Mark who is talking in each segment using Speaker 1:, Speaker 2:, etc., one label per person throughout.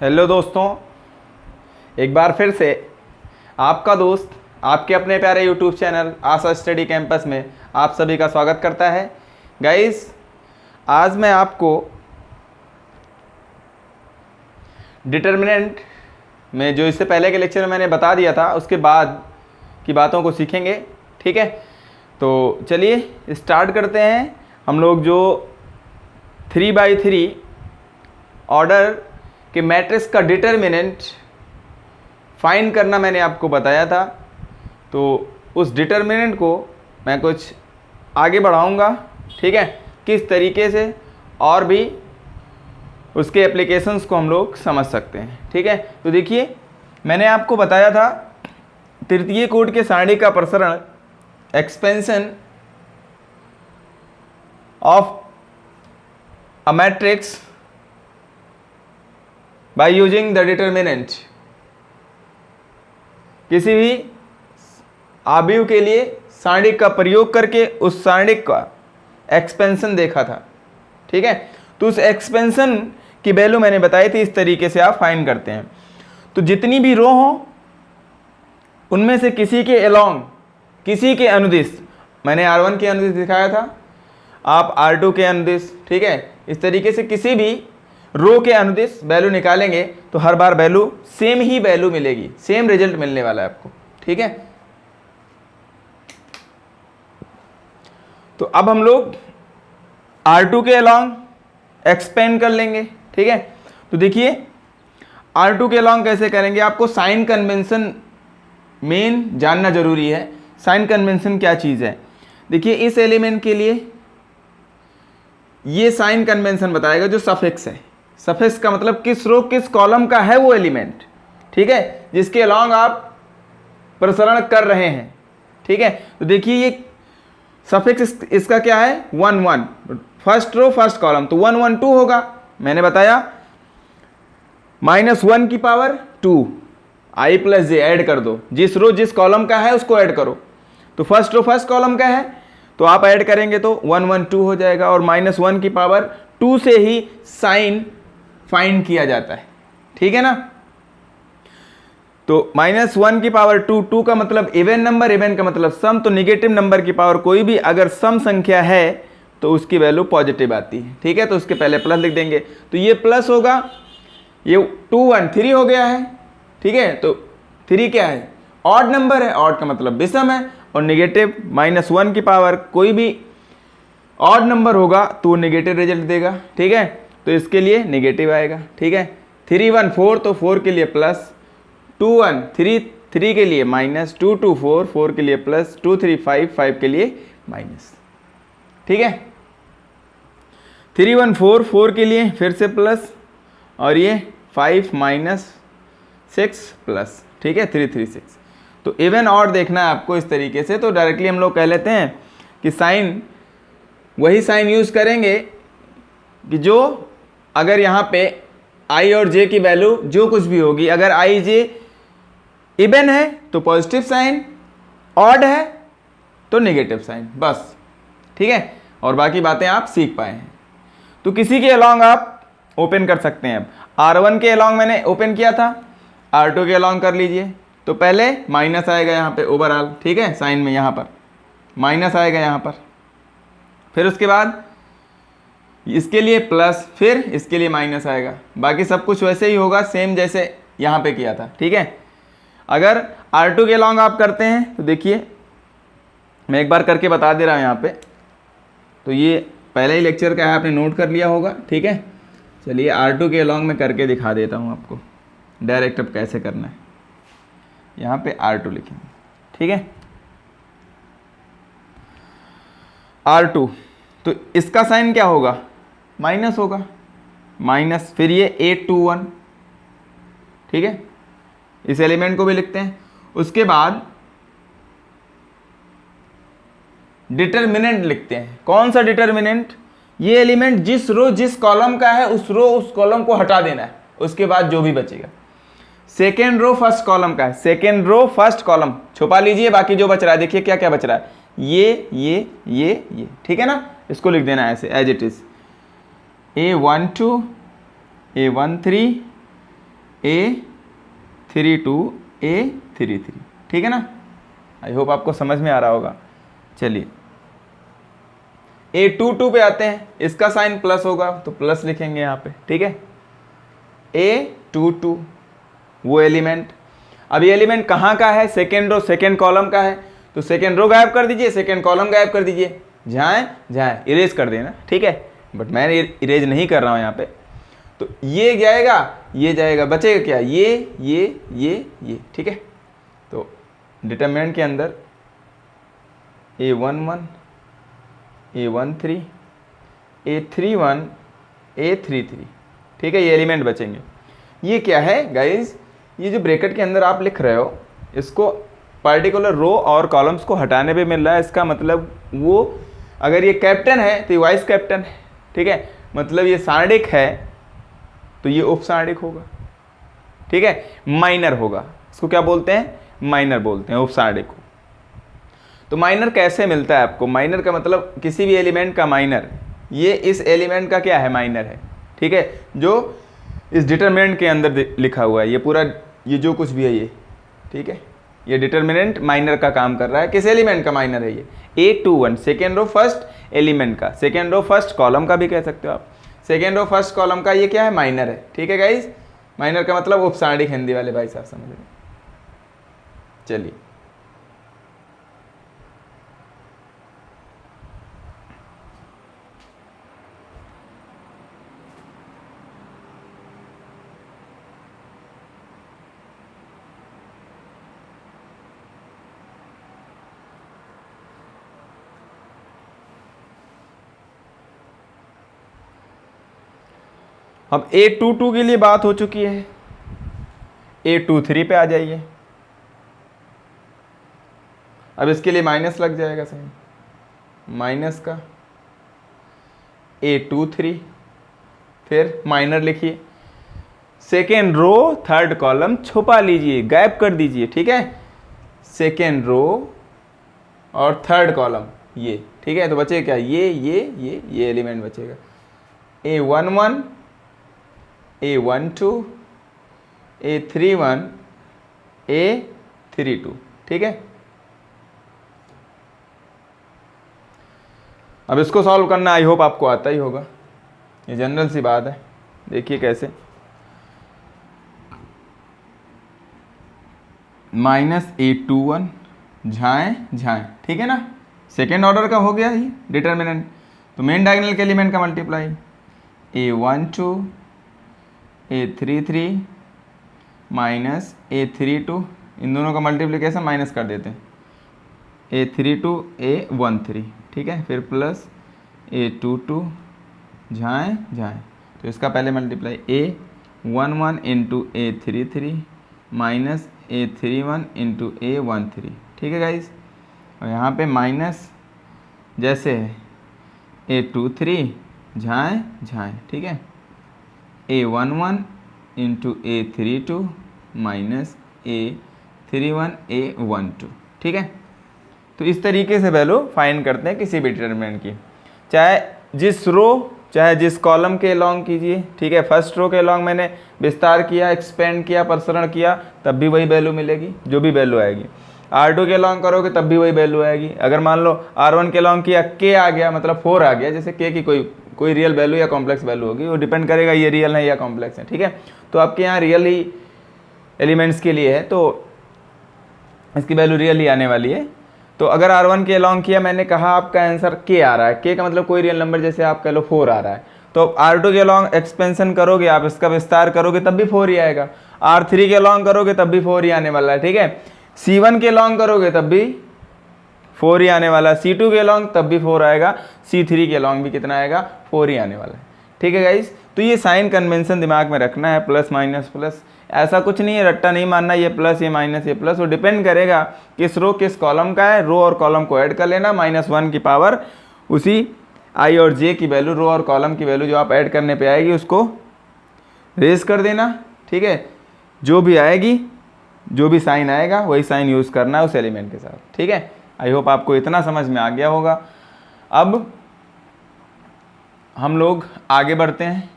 Speaker 1: Hello दोस्तों, एक बार फिर से आपका दोस्त आपके अपने प्यारे यूट्यूब चैनल आशा स्टडी कैंपस में आप सभी का स्वागत करता है। गाइस, आज मैं आपको डिटर्मिनेंट में जो इससे पहले के लेक्चर में मैंने बता दिया था उसके बाद की बातों को सीखेंगे। ठीक है, तो चलिए स्टार्ट करते हैं। हम लोग जो 3x3 ऑर्डर कि मैट्रिक्स का डिटर्मिनेंट फाइंड करना मैंने आपको बताया था, तो उस डिटर्मिनेंट को मैं कुछ आगे बढ़ाऊंगा। ठीक है, किस तरीके से और भी उसके एप्लीकेशंस को हम लोग समझ सकते हैं। ठीक है, तो देखिए मैंने आपको बताया था तृतीय कोटि के सारणी का प्रसरण expansion of a matrix by using the determinant. किसी भी आव्यूह के लिए सारणिक का प्रयोग करके उस सारणिक का एक्सपेंशन देखा था। ठीक है, तो उस एक्सपेंशन की वैल्यू मैंने बताई थी, इस तरीके से आप फाइंड करते हैं। तो जितनी भी रो हो उनमें से किसी के अलोंग, किसी के अनुदिश, मैंने R1 के अनुदिश दिखाया था, आप R2 के अनुदिश, ठीक है, इस तरीके से किसी भी रो के अनुदिश वैल्यू निकालेंगे तो हर बार वैल्यू सेम ही वैल्यू मिलेगी, सेम रिजल्ट मिलने वाला है आपको। ठीक है, तो अब हम लोग R2 के अलोंग एक्सपेंड कर लेंगे। ठीक है, तो देखिए R2 के अलोंग कैसे करेंगे, आपको साइन कन्वेंशन मेन जानना जरूरी है। साइन कन्वेंशन क्या चीज़ है, देखिए इस एलिमेंट के लिए ये साइन कन्वेंशन बताएगा जो सफिक्स है। सफिक्स का मतलब किस रो किस कॉलम का है वो एलिमेंट, ठीक है, जिसके अलोंग आप प्रसरण कर रहे हैं। ठीक है, तो देखिए ये सफिक्स इसका क्या है, 1 1, फर्स्ट रो फर्स्ट कॉलम, तो 1 1 2 होगा। मैंने बताया -1 की power 2 i plus J add कर दो, जिस रो जिस कॉलम का है उसको ऐड करो। तो फर्स्ट रो फर्स्ट कॉलम का है तो आप ऐड करेंगे तो 1 1 2 हो जाएगा, और -1 की पावर 2 से ही साइन फाइंड किया जाता है। ठीक है ना, तो -1 की पावर 2, 2 का मतलब इवन नंबर, इवन का मतलब सम, तो निगेटिव नंबर की पावर कोई भी अगर सम संख्या है तो उसकी वैल्यू पॉजिटिव आती है। ठीक है, तो उसके पहले प्लस लिख देंगे, तो ये प्लस होगा, ये 2 1 3 हो गया है। ठीक है, तो 3 क्या है, ऑड नंबर है, ऑड का मतलब विषम है, और निगेटिव -1 की पावर कोई भी ऑड नंबर होगा तो नेगेटिव रिजल्ट देगा। ठीक है, तो इसके लिए नेगेटिव आएगा। ठीक है, 3 1 4, तो 4 के लिए प्लस, 2 1 3 3 के लिए माइनस, 2 2 4 4 के लिए प्लस, 2 3 5 5 के लिए माइनस। ठीक है, 3 1 4 4 के लिए फिर से प्लस, और ये 5 -6 प्लस। ठीक है, 3 3 6। तो इवन ऑड देखना है आपको इस तरीके से। तो डायरेक्टली हम लोग कह लेते हैं कि साइन, वही साइन यूज करेंगे कि जो अगर यहाँ पे i और j की वैल्यू जो कुछ भी होगी, अगर i j इवन है तो पॉजिटिव साइन, ऑड है तो नेगेटिव साइन, बस। ठीक है, और बाकी बातें आप सीख पाए हैं। तो किसी के अलोंग आप ओपन कर सकते हैं। अब R1 के अलोंग मैंने ओपन किया था, R2 के अलोंग कर लीजिए। तो पहले माइनस आएगा यहाँ पे ओवरऑल, ठीक है, साइन में यहाँ पर माइनस आएगा यहाँ पर, फिर उसके बाद इसके लिए प्लस, फिर इसके लिए माइनस आएगा। बाकी सब कुछ वैसे ही होगा, सेम जैसे यहाँ पे किया था। ठीक है, अगर R2 के अलोंग आप करते हैं तो देखिए मैं एक बार करके बता दे रहा हूँ यहाँ पे, तो ये पहले ही लेक्चर का है, आपने नोट कर लिया होगा। ठीक है, चलिए R2 के अलोंग मैं करके दिखा देता हूँ आपको डायरेक्ट अब कैसे करना है। यहाँ पे R2 लिखेंगे, ठीक है, R2, तो इसका साइन क्या होगा, माइनस होगा, माइनस, फिर ये 8 2 1। ठीक है, इस एलिमेंट को भी लिखते हैं। उसके बाद डिटर्मिनेंट लिखते हैं। कौन सा डिटर्मिनेंट, ये एलिमेंट जिस रो जिस कॉलम का है उस रो उस कॉलम को हटा देना है, उसके बाद जो भी बचेगा। सेकेंड रो फर्स्ट कॉलम का है, सेकेंड रो फर्स्ट कॉलम छुपा लीजिए, बाकी जो बच रहा है देखिए क्या क्या बच रहा है, ये। ठीक है ना, इसको लिख देना ऐसे as it is, A12 A13 A32A33, ठीक है ना। आई होप आपको समझ में आ रहा होगा। चलिए A22 पे आते हैं, इसका साइन प्लस होगा तो प्लस लिखेंगे यहाँ पे, ठीक है। A22 वो एलिमेंट, अब ये एलिमेंट कहाँ का है, सेकेंड रो सेकेंड कॉलम का है, तो सेकेंड रो गायब कर दीजिए, सेकेंड कॉलम गायब कर दीजिए, जहाँ इरेज कर देना, ठीक है। बट मैं इरेज नहीं कर रहा हूँ यहाँ पे। तो ये जाएगा, बचेगा क्या, ये, ठीक है। तो डिटरमिनेंट के अंदर A11, A13, A31, A33, ठीक है, ये एलिमेंट बचेंगे। ये क्या है गाइज, ये जो ब्रैकेट के अंदर आप लिख रहे हो, इसको पार्टिकुलर रो और कॉलम्स को हटाने पे मिल रहा है। इसका मतलब वो अगर ये कैप्टन है तो ये वाइस कैप्टन है, ठीक है। मतलब ये सारणिक है तो ये उप सारणिक होगा, ठीक है, माइनर होगा। इसको क्या बोलते हैं, माइनर बोलते हैं, उप सारणिक को। तो माइनर कैसे मिलता है आपको, माइनर का मतलब किसी भी एलिमेंट का माइनर, ये इस एलिमेंट का क्या है, माइनर है, ठीक है, जो इस डिटरमिनेंट के अंदर लिखा हुआ है। ये पूरा ये जो कुछ भी है ये, ठीक है, ये डिटरमिनेंट माइनर का काम कर रहा है। किस एलिमेंट का माइनर है ये, A21 second row first element का, सेकेंड रो फर्स्ट कॉलम का भी कह सकते हो आप, सेकेंड रो फर्स्ट कॉलम का ये क्या है, माइनर है, ठीक है गाइज। माइनर का मतलब उपसारणिक, हिंदी वाले भाई साहब समझ रहे। चलिए अब A22 के लिए बात हो चुकी है, A23 पे आ जाइए। अब इसके लिए माइनस लग जाएगा, सही, माइनस का A23, फिर माइनर लिखिए, सेकेंड रो थर्ड कॉलम छुपा लीजिए, गायब कर दीजिए, ठीक है, सेकेंड रो और थर्ड कॉलम ये, ठीक है। तो बचेगा क्या, ये एलिमेंट बचेगा, A11, A12, A31, A32, ठीक है। अब इसको सॉल्व करना आई होप आपको आता ही होगा, ये जनरल सी बात है। देखिए कैसे, -A21 झाएं, ठीक है ना, सेकेंड ऑर्डर का हो गया ये डिटरमिनेंट। तो मेन डायगोनल के एलिमेंट का multiply, A12, A33 minus A32, इन दोनों का मल्टीप्लिकेशन माइनस कर देते हैं, A32 A13, ठीक है, फिर प्लस A22 झाएं, तो इसका पहले multiply A11 into A33 minus A31 into A13, ठीक है गाइज। और यहाँ पे माइनस जैसे है A23 झाएं, ठीक है, A11 into A32 minus A31 A12, ठीक है। तो इस तरीके से वैल्यू फाइंड करते हैं किसी भी डिटरमिनेंट की, चाहे जिस रो चाहे जिस कॉलम के लॉन्ग कीजिए, ठीक है। फर्स्ट रो के लॉन्ग मैंने विस्तार किया, एक्सपेंड किया, प्रसरण किया, तब भी वही वैल्यू मिलेगी, जो भी वैल्यू आएगी। R2 के लॉन्ग करोगे तब भी वही वैल्यू आएगी। अगर मान लो R1 के लॉन्ग किया, K आ गया, मतलब 4 आ गया, जैसे K की कोई रियल वैल्यू या कॉम्प्लेक्स वैल्यू होगी, वो डिपेंड करेगा ये रियल है या कॉम्प्लेक्स है, ठीक है। तो आपके यहाँ रियल ही एलिमेंट्स के लिए है तो इसकी वैल्यू रियल ही आने वाली है। तो अगर R1 के लॉन्ग किया, मैंने कहा आपका आंसर K आ रहा है, K का मतलब कोई रियल नंबर, जैसे आप कह लो 4 आ रहा है, तो R2 के लॉन्ग एक्सपेंशन करोगे आप, इसका विस्तार करोगे तब भी 4 ही आएगा। R3 के लॉन्ग करोगे तब भी 4 ही आने वाला है, ठीक है। C1 के लॉन्ग करोगे तब भी 4 ही आने वाला है, C2 के लॉन्ग तब भी 4 आएगा, C3 के लॉन्ग भी कितना आएगा, 4 ही आने वाला है, ठीक है गाइस। तो ये साइन कन्वेंशन दिमाग में रखना है, प्लस माइनस प्लस, ऐसा कुछ नहीं है, रट्टा नहीं मानना, ये प्लस ये माइनस ये प्लस, वो डिपेंड करेगा किस रो किस कॉलम का है, रो और कॉलम को ऐड कर लेना, -1 की पावर उसी I और J की वैल्यू, रो और कॉलम की वैल्यू जो आप ऐड करने पे आएगी उसको रेज कर देना, ठीक है। जो भी आएगी, जो भी साइन आएगा वही साइन यूज़ करना है उस एलिमेंट के साथ, ठीक है। आई होप आपको इतना समझ में आ गया होगा। अब हम लोग आगे बढ़ते हैं,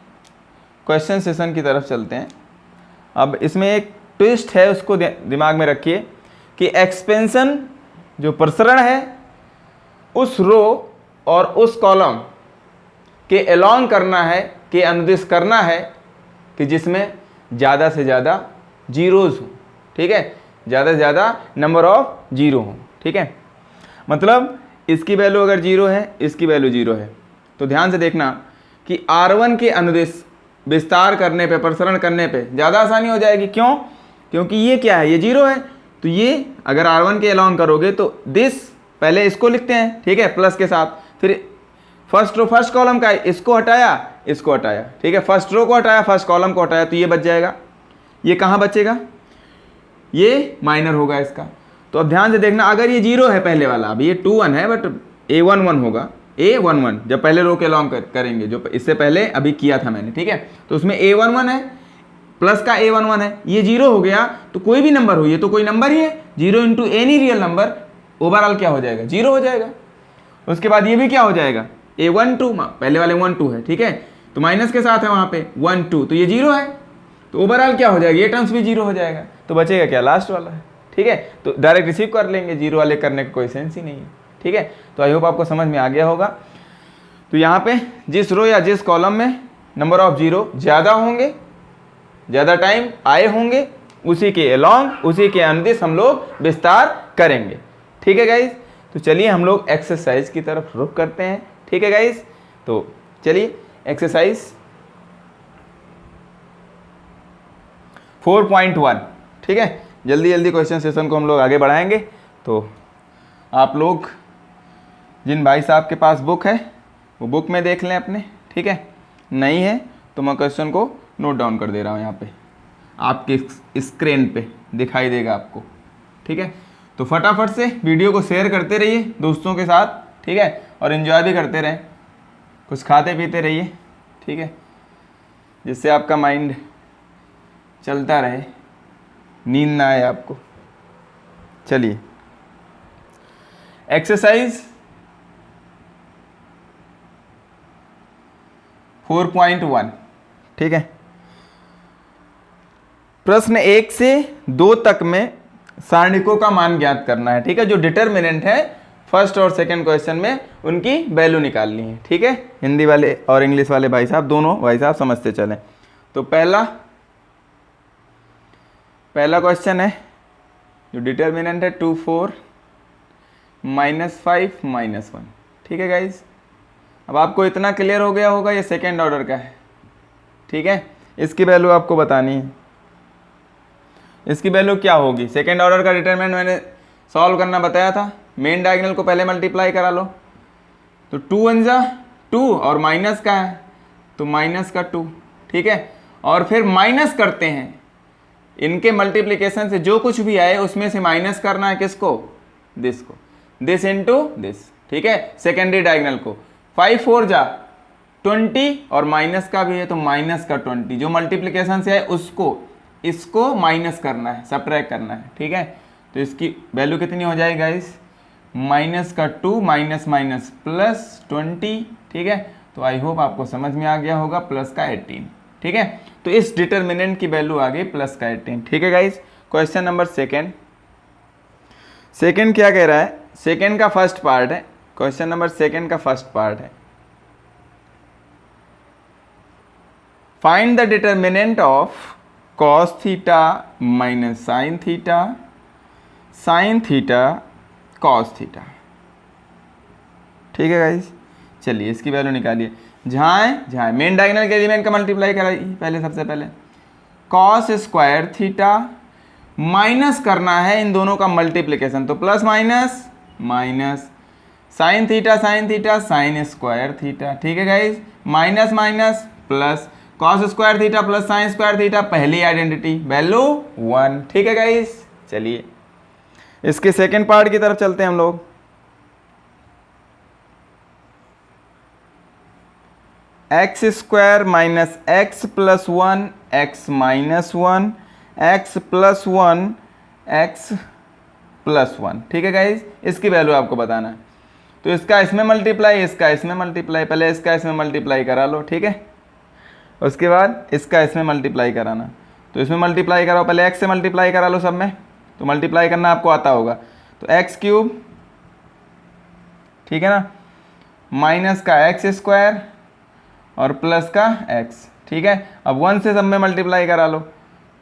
Speaker 1: क्वेश्चन सेशन की तरफ चलते हैं। अब इसमें एक ट्विस्ट है, उसको दिमाग में रखिए कि एक्सपेंशन जो प्रसरण है उस रो और उस कॉलम के अलोंग करना है, के अनुदिश करना है कि जिसमें ज़्यादा से ज़्यादा जीरोज़ हो, ठीक है, ज़्यादा से ज़्यादा नंबर ऑफ जीरो हो, ठीक है। मतलब इसकी वैल्यू अगर जीरो है, इसकी वैल्यू जीरो है, तो ध्यान से देखना कि R1 के अनुदिश विस्तार करने पे, प्रसरण करने पे ज़्यादा आसानी हो जाएगी। क्यों? क्योंकि ये क्या है, ये जीरो है, तो ये अगर R1 के अलाउन करोगे तो दिस, पहले इसको लिखते हैं, ठीक है, प्लस के साथ, फिर फर्स्ट रो फर्स्ट कॉलम का है, इसको हटाया, इसको हटाया, ठीक है, फर्स्ट रो को हटाया, फर्स्ट कॉलम को हटाया, तो ये बच जाएगा। ये कहाँ बचेगा? ये माइनर होगा इसका। तो अब ध्यान से देखना, अगर ये जीरो है पहले वाला, अब ये 2 1 है, बट A11 होगा, A11 जब पहले रो के अलाउंग करेंगे, जो इससे पहले अभी किया था मैंने, ठीक है, तो उसमें A11 है, प्लस का A11 है, ये जीरो हो गया, तो कोई भी नंबर हो, ये तो कोई नंबर ही है, zero into any real number overall क्या हो जाएगा, जीरो हो जाएगा। उसके बाद ये भी क्या हो जाएगा, A12, पहले वाले 1 2 है, ठीक है, तो माइनस के साथ है वहाँ पे 1 2, तो ये जीरो है, तो ओवरऑल क्या हो जाएगा, ये टर्म्स भी जीरो हो जाएगा, तो बचेगा क्या, लास्ट वाला है, ठीक है। तो डायरेक्ट रिसीव कर लेंगे, जीरो वाले करने का कोई सेंस ही नहीं है, ठीक है। तो आई होप आपको समझ में आ गया होगा। तो यहाँ पे जिस रो या जिस कॉलम में नंबर ऑफ जीरो ज़्यादा होंगे, ज़्यादा टाइम आए होंगे, उसी के अलोंग, उसी के अनुदिश हम लोग विस्तार करेंगे, ठीक है गाइज। तो चलिए हम लोग एक्सरसाइज की तरफ रुख करते हैं, ठीक है गाइज। तो चलिए एक्सरसाइज 4.1, ठीक है, जल्दी जल्दी क्वेश्चन सेशन को हम लोग आगे बढ़ाएंगे। तो आप लोग जिन भाई साहब के पास बुक है वो बुक में देख लें अपने, ठीक है, नहीं है तो मैं क्वेश्चन को नोट डाउन कर दे रहा हूँ, यहाँ पे आपके स्क्रीन पे दिखाई देगा आपको, ठीक है। तो फटाफट से वीडियो को शेयर करते रहिए दोस्तों के साथ, ठीक है, और एंजॉय भी करते रहें, कुछ खाते पीते रहिए, ठीक है, जिससे आपका माइंड चलता रहे, नींद ना आए आपको। चलिए एक्सरसाइज 4.1, ठीक है। प्रश्न 1 से 2 तक में सारणिकों का मान ज्ञात करना है, ठीक है। जो डिटर्मिनेंट है फर्स्ट और सेकंड क्वेश्चन में उनकी वैल्यू निकालनी है, ठीक है। हिंदी वाले और इंग्लिश वाले भाई साहब, दोनों भाई साहब समझते चलें। तो पहला क्वेश्चन है, जो डिटर्मिनेंट है 2 4 -5 -1, ठीक है गाइज। अब आपको इतना क्लियर हो गया होगा, ये सेकेंड ऑर्डर का है, ठीक है। इसकी वैल्यू आपको बतानी है, इसकी वैल्यू क्या होगी। सेकेंड ऑर्डर का डिटरमिनेंट मैंने सॉल्व करना बताया था, मेन डायगोनल को पहले मल्टीप्लाई करा लो, तो 2 1 जा 2 और माइनस का है तो माइनस का 2, ठीक है। और फिर माइनस करते हैं, इनके मल्टीप्लिकेशन से जो कुछ भी आए उसमें से माइनस करना है किसको, दिस को, दिस इंटू दिस, ठीक है, सेकेंडरी डायगोनल को। 5 4 जा 20 और माइनस का भी है तो माइनस का 20, जो मल्टीप्लिकेशन से है उसको, इसको माइनस करना है, सब्ट्रैक्ट करना है, ठीक है। तो इसकी वैल्यू कितनी हो जाएगी गाइस, माइनस का 2 माइनस माइनस प्लस 20, ठीक है। तो आई होप आपको समझ में आ गया होगा, प्लस का 18, ठीक है। तो इस डिटर्मिनेंट की वैल्यू आ गई प्लस का 18, ठीक है गाइस। क्वेश्चन नंबर सेकेंड क्या कह रहा है, सेकेंड का फर्स्ट पार्ट है, क्वेश्चन नंबर सेकेंड का फर्स्ट पार्ट है, find the determinant of cos theta minus sine theta cos theta, ठीक है गाइस। चलिए इसकी वैल्यू निकालिए, जहाँ मेन डायगोनल के एलिमेंट का मल्टीप्लाई कराइए पहले, सबसे पहले cos स्क्वायर थीटा माइनस करना है इन दोनों का मल्टीप्लिकेशन, तो plus minus minus sine theta sine square theta, ठीक है guys, minus minus plus cos square theta plus sine square theta, पहली आइडेंटिटी वैल्यू 1, ठीक है गाइस। चलिए इसके सेकंड पार्ट की तरफ चलते हैं हम लोग। X square minus x plus 1 x minus 1 x plus 1 x plus 1, ठीक है गाइस। इसकी वैल्यू आपको बताना है, तो इसका इसमें मल्टीप्लाई, इसका इसमें मल्टीप्लाई, पहले इसका इसमें मल्टीप्लाई करा लो, ठीक है, उसके बाद इसका इसमें मल्टीप्लाई कराना, तो इसमें मल्टीप्लाई कराओ, पहले x से मल्टीप्लाई करा लो सब में, तो मल्टीप्लाई करना आपको आता होगा, तो एक्स क्यूब, ठीक है ना, माइनस का एक्स स्क्वायर और प्लस का x, ठीक है। अब 1 से सब में मल्टीप्लाई करा लो,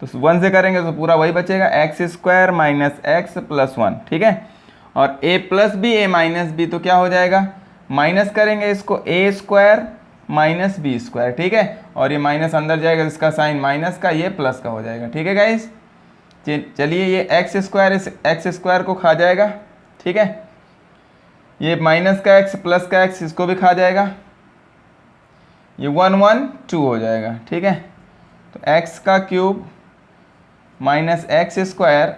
Speaker 1: तो 1 से करेंगे तो पूरा वही बचेगा, x square minus x plus 1, ठीक है। और a plus b a minus b, तो क्या हो जाएगा, माइनस करेंगे इसको a square minus b square, ठीक है। और ये माइनस अंदर जाएगा, इसका साइन माइनस का, ये प्लस का हो जाएगा, ठीक है गाइस। चलिए ये एक्स स्क्वायर इस एक्स स्क्वायर को खा जाएगा, ठीक है। ये माइनस का एक्स प्लस का एक्स इसको भी खा जाएगा, ये 1 1 2 हो जाएगा, ठीक है। तो x का क्यूब माइनस एक्स स्क्वायर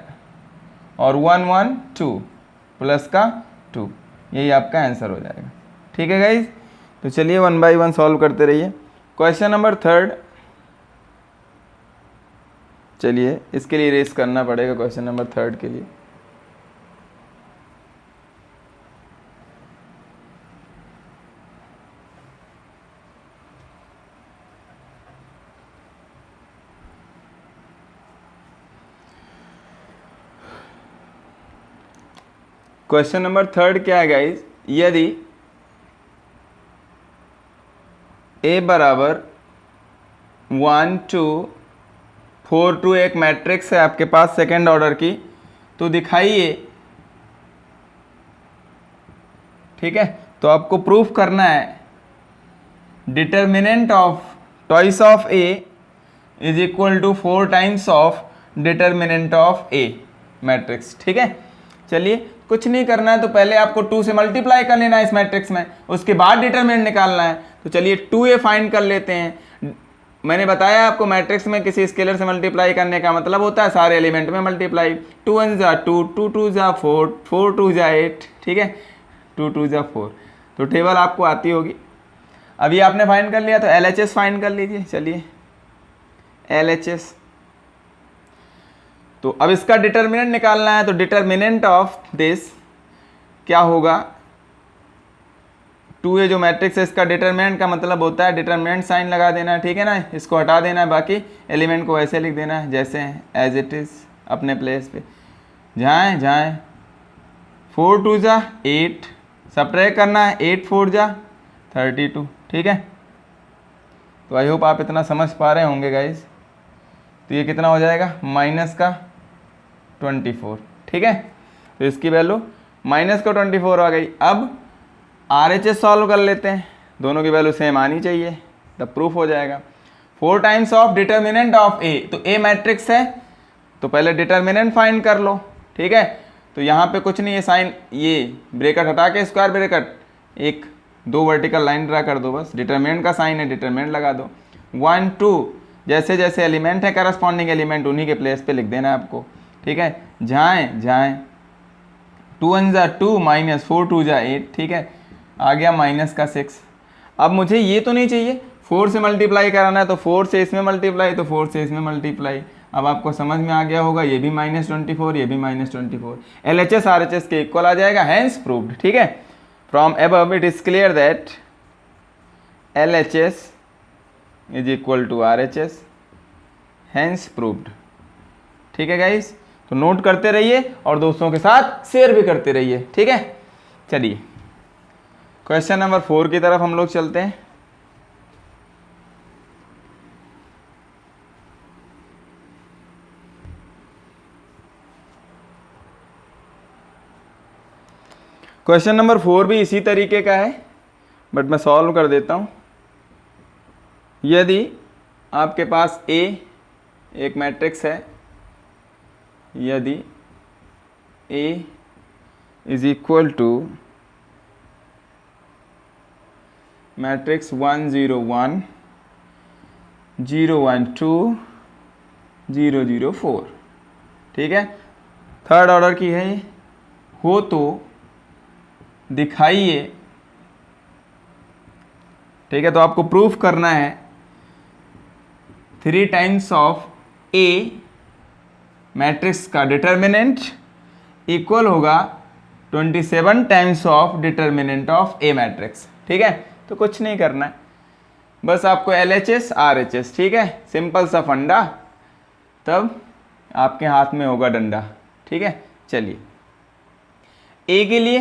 Speaker 1: और 1 1 2 प्लस का 2, यही आपका आंसर हो जाएगा, ठीक है गाइज। तो चलिए 1 बाई 1 सॉल्व करते रहिए। क्वेश्चन नंबर 3, चलिए इसके लिए रेस करना पड़ेगा, क्वेश्चन नंबर 3 के लिए। क्वेश्चन नंबर 3 क्या है गाइज, यदि a बराबर 1 2 4 2 एक मैट्रिक्स है आपके पास सेकेंड ऑर्डर की, तो दिखाइए, ठीक है। तो आपको प्रूफ करना है determinant of twice of a is equal to 4 times of determinant of a matrix, ठीक है। चलिए कुछ नहीं करना है, तो पहले आपको 2 से मल्टीप्लाई कर लेना है इस मैट्रिक्स में, उसके बाद डिटर्मिनेंट निकालना है। तो चलिए 2a फाइंड कर लेते हैं। मैंने बताया आपको मैट्रिक्स में किसी स्केलर से मल्टीप्लाई करने का मतलब होता है सारे एलिमेंट में मल्टीप्लाई, 2 1 जा 2, 2 2 जा 4, 4 2 जा 8, ठीक है, 2 2 जा 4। तो टेबल आपको आती होगी। अभी आपने फाइंड कर लिया, तो LHS फाइंड कर लीजिए। चलिए LHS, तो अब इसका डिटर्मिनेंट निकालना है, तो डिटर्मिनेंट ऑफ दिस क्या होगा, 2a जो मैट्रिक्स है इसका डिटर्मिनेंट का मतलब होता है डिटर्मिनेंट साइन लगा देना है, ठीक है ना, इसको हटा देना है, बाकी एलिमेंट को ऐसे लिख देना है जैसे है, एज इट इज़ अपने प्लेस पे, जहाँ जहाँ 4 2 जा 8, सब्ट्रैक्ट करना है, 8 4 जा 32, ठीक है। तो आई होप आप इतना समझ पा रहे होंगे गाइज। तो ये कितना हो जाएगा, माइनस का 24, ठीक है। तो इसकी वैल्यू माइनस का 24 आ गई। अब RHS सॉल्व कर लेते हैं, दोनों की वैल्यू सेम आनी चाहिए, तब प्रूफ हो जाएगा। 4 times of determinant of a, तो a मैट्रिक्स है तो पहले डिटर्मिनेंट फाइंड कर लो, ठीक है। तो यहाँ पे कुछ नहीं है, साइन ये ब्रेकेट हटा के स्क्वायर ब्रेकेट एक 2 वर्टिकल लाइन ड्रा कर दो, बस डिटर्मिनेंट का साइन है, डिटर्मिनेंट लगा दो। 1 2 जैसे जैसे एलिमेंट है करस्पॉन्डिंग एलिमेंट उन्हीं के प्लेस पे लिख देना है आपको, ठीक है। जहाँ जहाँ 2 1 जा 2 माइनस 4 2 जा 8, ठीक है, आ गया माइनस का 6। अब मुझे ये तो नहीं चाहिए, 4 से मल्टीप्लाई कराना है, तो 4 से इसमें मल्टीप्लाई, तो 4 से इसमें मल्टीप्लाई। अब आपको समझ में आ गया होगा, ये भी -24, ये भी -24, LHS RHS के इक्वल आ जाएगा, हैंस प्रूव्ड, ठीक है। From above it is clear that LHS is equal to RHS, hence proved, ठीक है गाइस। तो नोट करते रहिए और दोस्तों के साथ शेयर भी करते रहिए, ठीक है। चलिए क्वेश्चन नंबर 4 की तरफ हम लोग चलते हैं। क्वेश्चन नंबर 4 भी इसी तरीके का है, बट मैं सॉल्व कर देता हूं। यदि आपके पास A एक मैट्रिक्स है, यदि A is equal to matrix 1 0 1 0 1 2 0 0 4, ठीक है, थर्ड ऑर्डर की है ये, हो तो दिखाइए, ठीक है। तो आपको प्रूफ करना है 3 टाइम्स ऑफ A मैट्रिक्स का डिटर्मिनेंट इक्वल होगा 27 times of determinant of A matrix, ठीक है। तो कुछ नहीं करना है, बस आपको LHS RHS, ठीक है, सिंपल सा फंडा, तब आपके हाथ में होगा डंडा। ठीक है, चलिए ए के लिए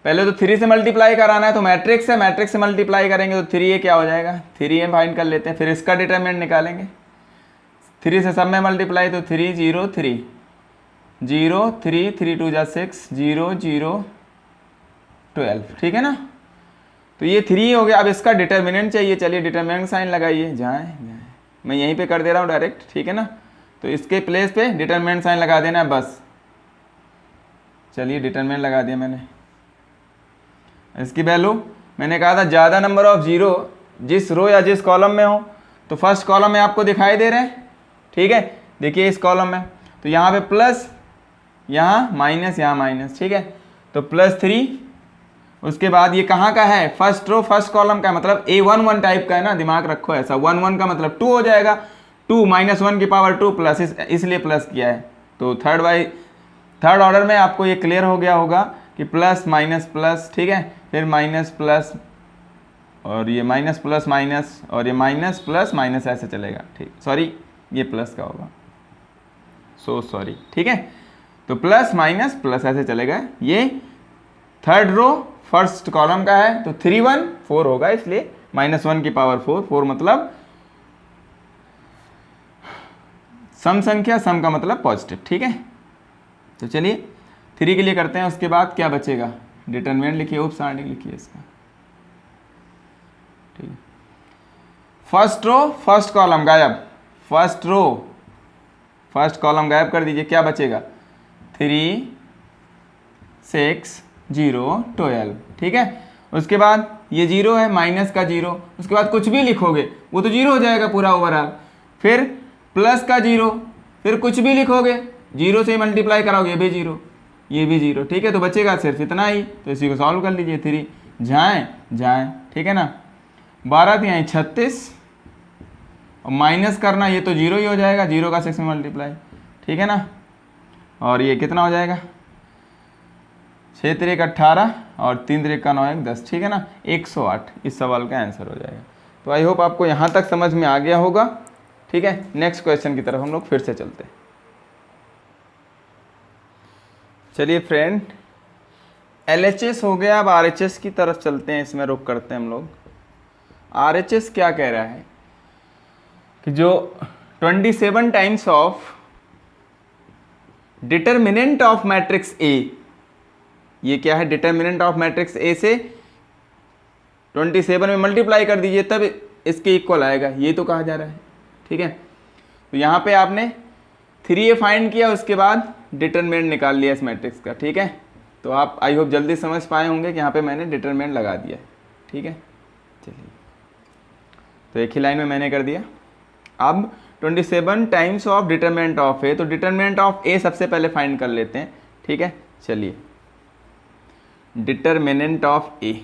Speaker 1: पहले तो 3 से मल्टीप्लाई कराना है, तो मैट्रिक्स है, मैट्रिक्स से मल्टीप्लाई करेंगे तो 3 ए क्या हो जाएगा, 3 ए फाइंड कर लेते हैं, फिर इसका डिटरमिनेंट निकालेंगे। 3 से सब में मल्टीप्लाई तो 3 0 3 0 3 3 2 जा 6 0 0 12। ठीक है ना, तो ये 3 हो गया। अब इसका डिटरमिनेंट चाहिए, चलिए डिटरमिनेंट साइन लगाइए, जाए मैं यहीं पे कर दे रहा हूँ डायरेक्ट। ठीक है ना, तो इसके प्लेस पे डिटरमिनेंट साइन लगा देना है बस। चलिए डिटरमिनेंट लगा दिया मैंने। इसकी वैल्यू मैंने कहा था ज़्यादा नंबर ऑफ जीरो जिस रो या जिस कॉलम में हो, तो फर्स्ट कॉलम में आपको दिखाई दे रहे हैं। ठीक है, देखिए इस कॉलम में तो यहाँ पे प्लस, यहाँ माइनस, यहाँ माइनस। ठीक है, तो +3, उसके बाद ये कहाँ का है, फर्स्ट रो फर्स्ट कॉलम का है, मतलब A11 टाइप का है ना, दिमाग रखो ऐसा। 1 1 का मतलब 2 हो जाएगा, 2 -1 की पावर 2 प्लस, इसलिए प्लस किया है। तो थर्ड ऑर्डर में आपको ये क्लियर हो गया होगा कि प्लस माइनस प्लस। ठीक है, फिर माइनस प्लस, और ये माइनस प्लस माइनस, और ये माइनस प्लस माइनस, ऐसे चलेगा। ठीक, सॉरी ये प्लस का होगा, सो सॉरी। ठीक है, तो प्लस माइनस प्लस ऐसे चलेगा। ये थर्ड रो फर्स्ट कॉलम का है, तो 3 1 4 होगा, इसलिए -1 की पावर 4, 4 मतलब सम संख्या, सम का मतलब पॉजिटिव। ठीक है, तो चलिए 3 के लिए करते हैं। उसके बाद क्या बचेगा, डिटरमिनेंट लिखिए, उपसारणी लिखिए इसका। ठीक है, फर्स्ट रो फर्स्ट कॉलम गायब, फर्स्ट रो फर्स्ट कॉलम गायब कर दीजिए, क्या बचेगा 3 6 0 12। ठीक है, उसके बाद ये 0 है, माइनस का 0, उसके बाद कुछ भी लिखोगे वो तो 0 हो जाएगा पूरा ओवरऑल। फिर प्लस का 0, फिर कुछ भी लिखोगे 0 से मल्टीप्लाई कराओगे, ये भी 0, ये भी 0। ठीक है, तो बचेगा सिर्फ इतना ही, तो इसी को सॉल्व कर लीजिए। 3 जाएँ। ठीक है ना, 12 3 36, और माइनस करना, ये तो 0 ही हो जाएगा, 0 का 6 में मल्टीप्लाई। ठीक है ना, और ये कितना हो जाएगा, 6 3 18, और 3 3 का 9 1 10। ठीक है ना, 108 इस सवाल का आंसर हो जाएगा। तो आई होप आपको यहाँ तक समझ में आ गया होगा। ठीक है, नेक्स्ट क्वेश्चन की तरफ हम लोग फिर से चलते हैं। चलिए फ्रेंड, LHS हो गया, अब RHS की तरफ चलते हैं, इसमें रुक करते हैं हम लोग। RHS क्या कह रहा है कि जो 27 times of determinant of matrix A, ये क्या है, डिटरमिनेंट ऑफ मैट्रिक्स A से 27 में मल्टीप्लाई कर दीजिए तब इसके इक्वल आएगा, ये तो कहा जा रहा है। ठीक है, तो यहाँ पे आपने 3A फाइंड किया, उसके बाद डिटरमिनेंट निकाल लिया इस मैट्रिक्स का। ठीक है, तो आप आई होप जल्दी समझ पाए होंगे कि यहाँ पे मैंने डिटरमिनेंट लगा दिया है। ठीक है, चलिए तो एक ही लाइन में मैंने कर दिया। अब 27 times of determinant of A, तो डिटरमिनेंट ऑफ A सबसे पहले फाइंड कर लेते हैं। ठीक है, चलिए डिटरमिनेंट ऑफ A,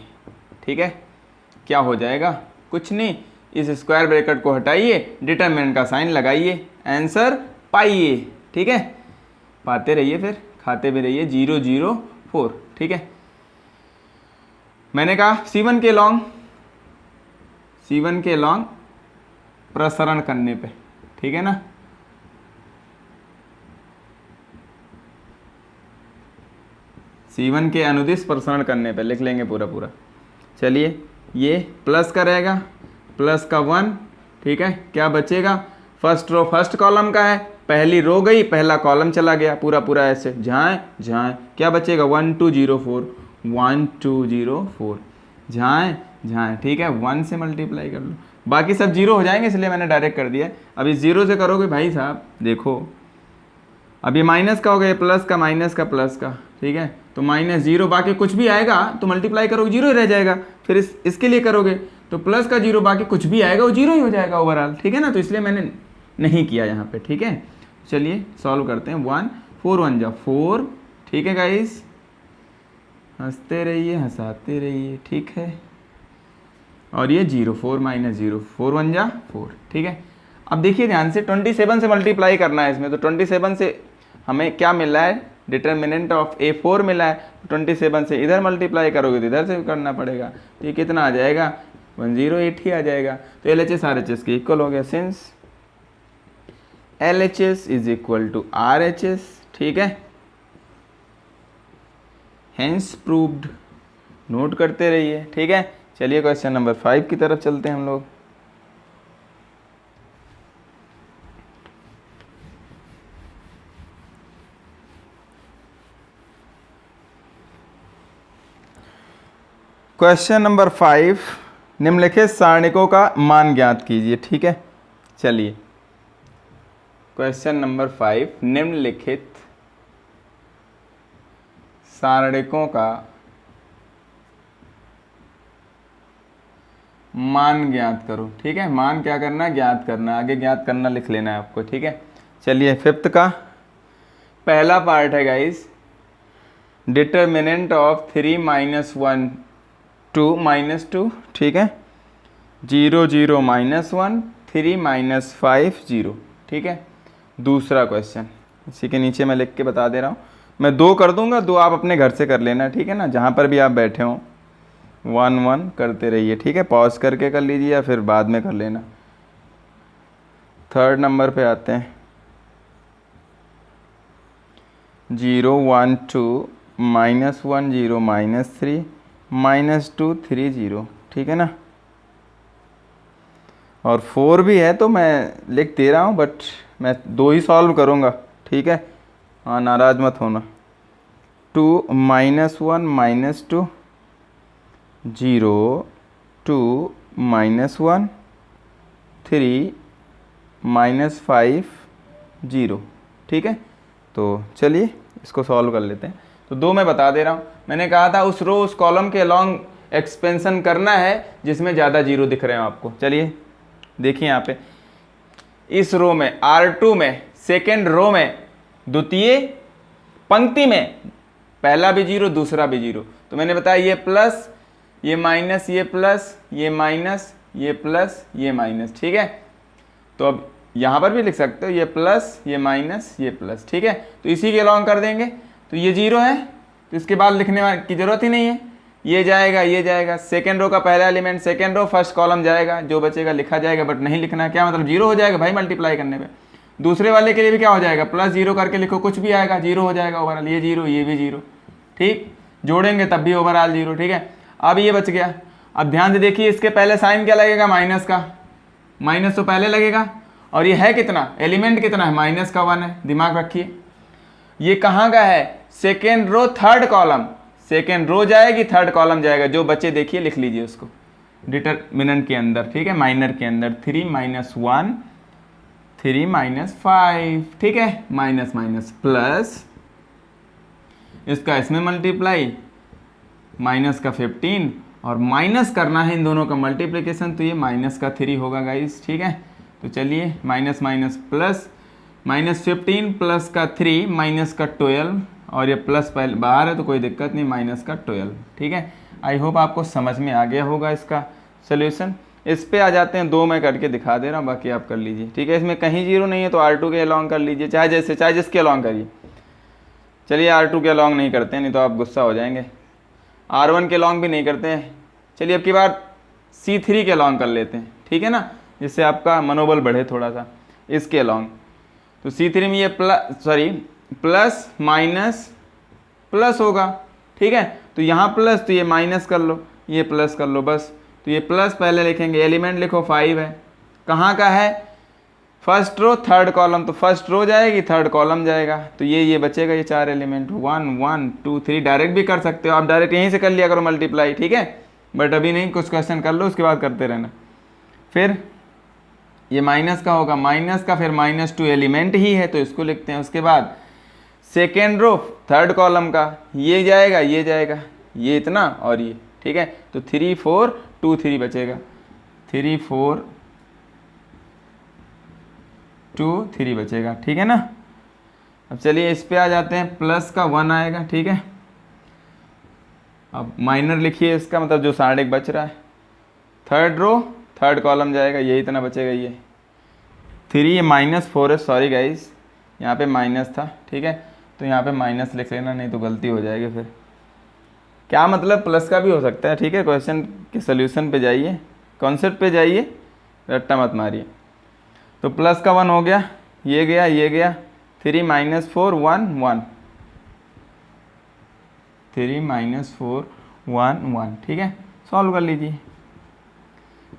Speaker 1: ठीक है, क्या हो जाएगा, कुछ नहीं, इस स्क्वायर ब्रैकेट को हटाइए, डिटरमिनेंट का साइन लगाइए, आंसर पाइए। ठीक है, पाते रहिए, फिर खाते भी रहिए, 0 0 4। ठीक है, मैंने कहा C1 के लॉन्ग प्रसरण करने पे। ठीक है ना, C1 के अनुदिश प्रसरण करने पे लिख लेंगे पूरा। चलिए ये प्लस का रहेगा, प्लस का 1। ठीक है, क्या बचेगा, फर्स्ट रो फर्स्ट कॉलम का है, पहली रो गई, पहला कॉलम चला गया, पूरा ऐसे जाए, क्या बचेगा 1 2 0 4, 1 2 0 4, जाए। ठीक है, 1 से मल्टीप्लाई कर लो, बाकी सब 0 हो जाएंगे, इसलिए मैंने डायरेक्ट कर दिया। अब इस 0 से करोगे भाई साहब, देखो अब ये माइनस का हो गया, प्लस का माइनस का प्लस का। ठीक है, तो -0, बाकी कुछ भी आएगा तो मल्टीप्लाई करोगे 0 रह जाएगा। फिर इसके लिए करोगे तो प्लस का 0, बाकी कुछ भी आएगा वो 0 ही हो जाएगा ओवरऑल। ठीक है ना, तो इसलिए मैंने नहीं किया यहाँ पे। ठीक है, चलिए सॉल्व करते हैं। 1 4 1 जा 4। ठीक है गाइस, हंसते रहिए, हंसाते रहिए। ठीक है, और ये 0 4 -0, 4 1 जा 4। ठीक है, अब देखिए ध्यान से, 27 से मल्टीप्लाई करना है इसमें, तो 27 से हमें क्या मिला है, डिटरमिनेंट ऑफ A 4 मिला है। 27 से इधर मल्टीप्लाई करोगे तो इधर से करना पड़ेगा, तो ये कितना आ जाएगा, 108 ही आ जाएगा। तो LHS RHS के इक्वल हो गया, since LHS is equal to RHS, ठीक है, हेंस प्रूव्ड। नोट करते रहिए, ठीक है। चलिए क्वेश्चन नंबर 5 की तरफ चलते हैं हम लोग। क्वेश्चन नंबर 5, निम्नलिखित सारणिकों का मान ज्ञात कीजिए, ठीक है। चलिए क्वेश्चन नंबर 5, निम्नलिखित सारणिकों का मान ज्ञात करो, ठीक है। मान क्या करना है, ज्ञात करना, आगे ज्ञात करना लिख लेना है आपको, ठीक है। चलिए 5th का पहला पार्ट है गाइस, डिटर्मिनेंट ऑफ 3 - 1 2 - 2, ठीक है, 0 0 -1 3 - 5 0, ठीक है। दूसरा क्वेश्चन इसी के नीचे मैं लिख के बता दे रहा हूँ, मैं 2 कर दूंगा, 2 आप अपने घर से कर लेना, ठीक है ना, जहाँ पर भी आप बैठे हों 1 1 करते रहिए, ठीक है। पॉज करके कर लीजिए या फिर बाद में कर लेना। 3rd नंबर पे आते हैं, 0 1 2 -1 0 -3 -2 3 0, ठीक है ना। और 4 भी है तो मैं लिख दे रहा हूँ, बट मैं 2 ही सॉल्व करूँगा, ठीक है। हाँ, नाराज मत होना। 2 -1 -2 0 2 -1 3 -5 0, ठीक है। तो चलिए इसको सॉल्व कर लेते हैं। तो 2 मैं बता दे रहा हूँ, मैंने कहा था उस रो उस कॉलम के अलॉन्ग एक्सपेंशन करना है जिसमें ज़्यादा 0 दिख रहे हो आपको। चलिए देखिए यहाँ पे इस रो में R2 में सेकेंड रो में द्वितीय पंक्ति में पहला भी 0 दूसरा भी 0, तो मैंने बताया ये प्लस ये माइनस ये प्लस ये माइनस ये प्लस ये माइनस, ठीक है। तो अब यहाँ पर भी लिख सकते हो ये प्लस ये माइनस ये प्लस, ठीक है। तो इसी के अलॉन्ग कर देंगे, तो ये 0 है तो इसके बाद लिखने की ज़रूरत ही नहीं है, ये जाएगा, सेकेंड रो का पहला element second row first column जाएगा, जो बचेगा लिखा जाएगा, बट नहीं लिखना है, क्या मतलब 0 हो जाएगा भाई मल्टीप्लाई करने पे। दूसरे वाले के लिए भी क्या हो जाएगा, प्लस 0 करके लिखो, कुछ भी आएगा 0 हो जाएगा ओवरऑल, ये 0 ये भी 0, ठीक, जोड़ेंगे तब भी ओवरऑल 0, ठीक है। अब ये बच गया, अब ध्यान से देखिए इसके पहले साइन क्या लगेगा, माइनस का, माइनस तो पहले लगेगा, और ये है कितना, एलिमेंट कितना है, माइनस का 1 है, दिमाग रखिए। ये कहाँ का है, second row third column, second row जाएगी थर्ड कॉलम जाएगा, जो बच्चे देखिए लिख लीजिए उसको डिटरमिनेंट के अंदर, ठीक है, माइनर के अंदर 3 - 1 3 - 5, ठीक है, माइनस माइनस प्लस, इसका इसमें मल्टीप्लाई, माइनस का 15, और माइनस करना है इन दोनों का मल्टीप्लिकेशन, तो ये माइनस का 3 होगा गाइस, ठीक है। तो चलिए माइनस माइनस प्लस, -15 प्लस का 3 माइनस का 12, और ये प्लस पहले बाहर है तो कोई दिक्कत नहीं, माइनस का 12, ठीक है। आई होप आपको समझ में आ गया होगा इसका सोल्यूशन। इस पे आ जाते हैं, 2 मैं करके दिखा दे रहा हूँ, बाकी आप कर लीजिए, ठीक है। इसमें कहीं 0 नहीं है तो R2 के अलॉन्ग कर लीजिए, चाहे जैसे चाहे जिसके अलॉन्ग करिए। चलिए R2 के अलॉन्ग नहीं करते हैं, नहीं तो आप गुस्सा हो जाएंगे। R1 के अलॉन्ग भी नहीं करते हैं। चलिए अब की बार C3 के अलॉन्ग कर लेते हैं, ठीक है ना, जिससे आपका मनोबल बढ़े थोड़ा सा। इसके अलॉन्ग तो C3 में ये प्लस माइनस प्लस होगा, ठीक है। तो यहाँ प्लस तो ये माइनस कर लो, ये प्लस कर लो, बस। तो ये प्लस पहले लिखेंगे, एलिमेंट लिखो 5 है, कहाँ का है, फर्स्ट रो थर्ड कॉलम, तो फर्स्ट रो जाएगी थर्ड कॉलम जाएगा, तो ये बचेगा, ये 4 एलिमेंट 1 1 2 3, डायरेक्ट भी कर सकते हो आप, डायरेक्ट यहीं से कर लिया करो मल्टीप्लाई, ठीक है, बट अभी नहीं, कुछ क्वेश्चन कर लो उसके बाद करते रहना। फिर ये माइनस का होगा, माइनस का फिर -2 एलिमेंट ही है तो इसको लिखते हैं। उसके बाद सेकेंड रो थर्ड कॉलम का ये जाएगा ये इतना और ये, ठीक है। तो 3 4 2 3 बचेगा, 3 4 2 3 बचेगा, ठीक है ना। अब चलिए इस पे आ जाते हैं, प्लस का 1 आएगा, ठीक है। अब माइनर लिखिए इसका, मतलब जो सारणिक बच रहा है, थर्ड रो थर्ड कॉलम जाएगा, ये इतना बचेगा, ये 3, ये -4 है, सॉरी गाइस यहाँ पे माइनस था, ठीक है। तो यहाँ पे माइनस लिख लेना, नहीं तो गलती हो जाएगी फिर। क्या मतलब, प्लस का भी हो सकता है, ठीक है। क्वेश्चन के सोल्यूशन पे जाइए, कॉन्सेप्ट पे जाइए, रट्टा मत मारिए। तो प्लस का 1 हो गया, ये गया 3 माइनस 4 1 1, 3 माइनस 4 1 1, ठीक है। सॉल्व कर लीजिए।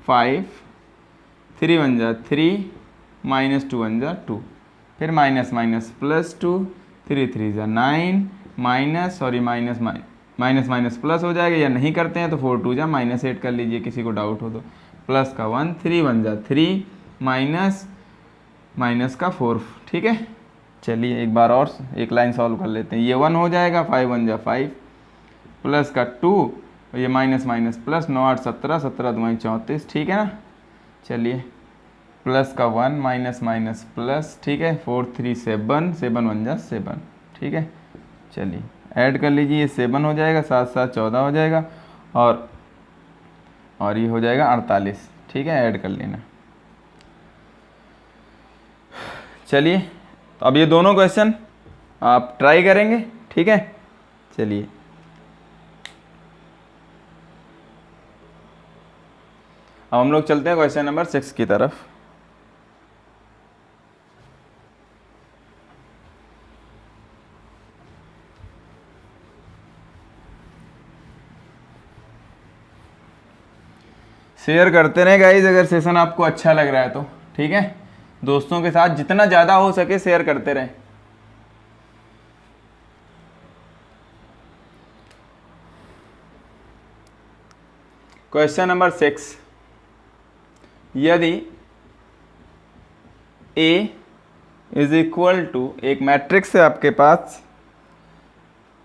Speaker 1: 5 3 वन जा 3 माइनस 2 वन जा 2, फिर माइनस माइनस प्लस 2, 3 3 जा 9 minus, sorry minus minus minus plus हो जाएगा, या नहीं करते हैं तो 4 2 जा माइनस 8 कर लीजिए, किसी को डाउट हो तो। प्लस का 1 3 वन जा 3 माइनस माइनस का 4, ठीक है। चलिए एक बार और एक लाइन सॉल्व कर लेते हैं। ये 1 हो जाएगा, 5 वन जा 5, प्लस का 2, और ये माइनस माइनस प्लस, 9 8 17, 17 2 34, ठीक है ना। चलिए प्लस का 1 माइनस माइनस प्लस, ठीक है। 4 3 7, 7 वन जा 7, ठीक है। चलिए ऐड कर लीजिए, ये 7 हो जाएगा, 7 7 14 हो जाएगा, और ये हो जाएगा 48, ठीक है। ऐड कर लेना। चलिए तो अब ये दोनों क्वेश्चन आप ट्राई करेंगे, ठीक है। चलिए अब हम लोग चलते हैं क्वेश्चन नंबर 6 की तरफ। शेयर करते रहें गाइज अगर सेशन आपको अच्छा लग रहा है तो, ठीक है। दोस्तों के साथ जितना ज़्यादा हो सके शेयर करते रहें। क्वेश्चन नंबर 6, यदि A इज इक्वल टू, एक मैट्रिक्स है आपके पास,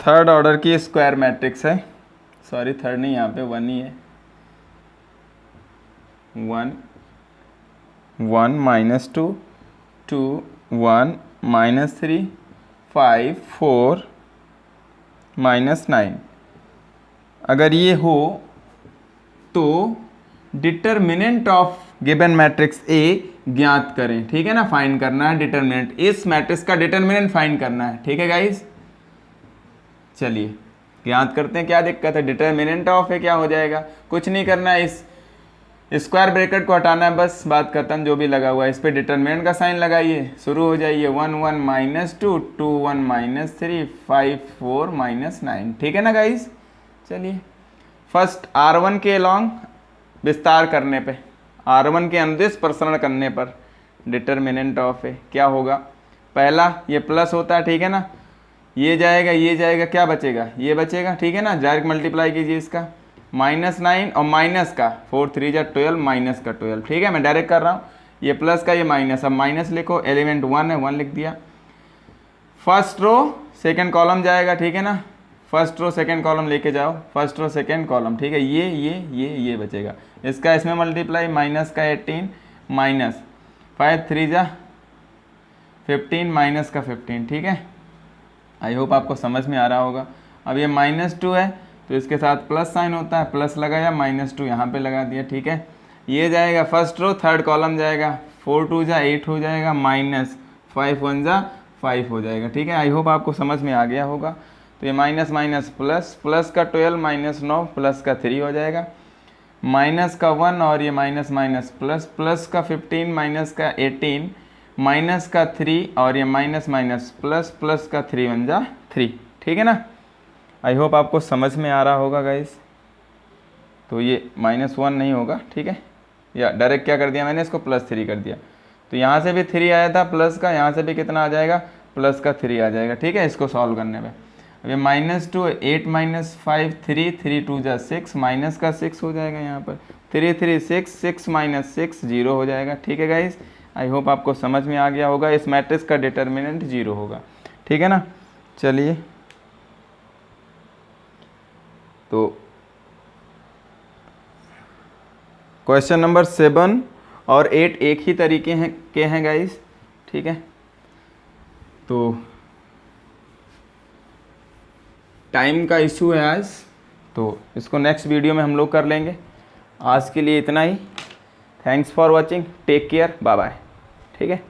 Speaker 1: थर्ड ऑर्डर की स्क्वायर मैट्रिक्स है, सॉरी थर्ड नहीं, यहाँ पे 1 ही है, 1 1 माइनस 2 2 1 माइनस 3 5 4 माइनस 9। अगर ये हो तो determinant of given matrix A ज्ञात करें, ठीक है ना। फाइंड करना है डिटर्मिनेंट, इस मैट्रिक्स का डिटर्मिनेंट फाइंड करना है, ठीक है गाइस। चलिए ज्ञात करते हैं, क्या दिक्कत है। डिटर्मिनेंट ऑफ है, क्या हो जाएगा, कुछ नहीं करना है, इस स्क्वायर ब्रैकेट को हटाना है, बस बात खत्म। जो भी लगा हुआ है इस पर डिटर्मिनेंट का साइन लगाइए, शुरू हो जाइए। 1 1 माइनस 2 2 1 माइनस 3 5 4 माइनस 9, ठीक है ना गाइस। चलिए फर्स्ट R1 के लॉन्ग विस्तार करने पे, R1 के अनुदिश प्रसरण करने पर डिटर्मिनेंट ऑफ है, क्या होगा। पहला ये प्लस होता है, ठीक है ना, ये जाएगा, क्या बचेगा, ये बचेगा, ठीक है ना। डायरेक्ट मल्टीप्लाई कीजिए इसका, -9 और माइनस का 4 3 जा 12, माइनस का 12, ठीक है। मैं डायरेक्ट कर रहा हूँ, ये प्लस का ये माइनस, अब माइनस लिखो, एलिमेंट 1 है, 1 लिख दिया। फर्स्ट रो सेकंड कॉलम जाएगा, ठीक है ना। फर्स्ट रो सेकंड कॉलम लेके जाओ, फर्स्ट रो सेकंड कॉलम, ठीक है। ये बचेगा, इसका इसमें मल्टीप्लाई, माइनस का 18 माइनस 5 3 जा 15 माइनस का 15, ठीक है। आई होप आपको समझ में आ रहा होगा। अब ये -2 है तो इसके साथ प्लस साइन होता है, प्लस लगाया, -2 यहाँ पे लगा दिया, ठीक है। ये जाएगा फर्स्ट रो, थर्ड कॉलम जाएगा, 4 2 जा 8 हो जाएगा, माइनस 5 1 जा 5 हो जाएगा, ठीक है। आई होप आपको समझ में आ गया होगा। तो ये माइनस माइनस प्लस, प्लस का 12 माइनस 9 प्लस का 3 हो जाएगा, माइनस का 1 और ये माइनस माइनस प्लस, प्लस का 15 माइनस का 18 माइनस का 3 और ये माइनस माइनस प्लस, प्लस का 3 1 जा 3, ठीक है ना। आई होप आपको समझ में आ रहा होगा गाइस। तो ये -1 नहीं होगा, ठीक है, या डायरेक्ट क्या कर दिया मैंने, इसको +3 कर दिया। तो यहाँ से भी 3 आया था प्लस का, यहाँ से भी कितना आ जाएगा, प्लस का 3 आ जाएगा, ठीक है। इसको सॉल्व करने में अब ये -2 8 माइनस 5 3 3 2 जा 6, माइनस का 6 हो जाएगा यहाँ पर, 3 3 6 6 माइनस 6 0 हो जाएगा, ठीक है गाइस। आई होप आपको समझ में आ गया होगा। इस मैट्रिक्स का डिटर्मिनेंट 0 होगा, ठीक है ना। चलिए तो क्वेश्चन नंबर 7 और 8 एक ही तरीके हैं गाइस, ठीक है। तो टाइम का इशू है आज, तो इसको नेक्स्ट वीडियो में हम लोग कर लेंगे। आज के लिए इतना ही। Thanks for watching, take care, bye bye, ठीक है।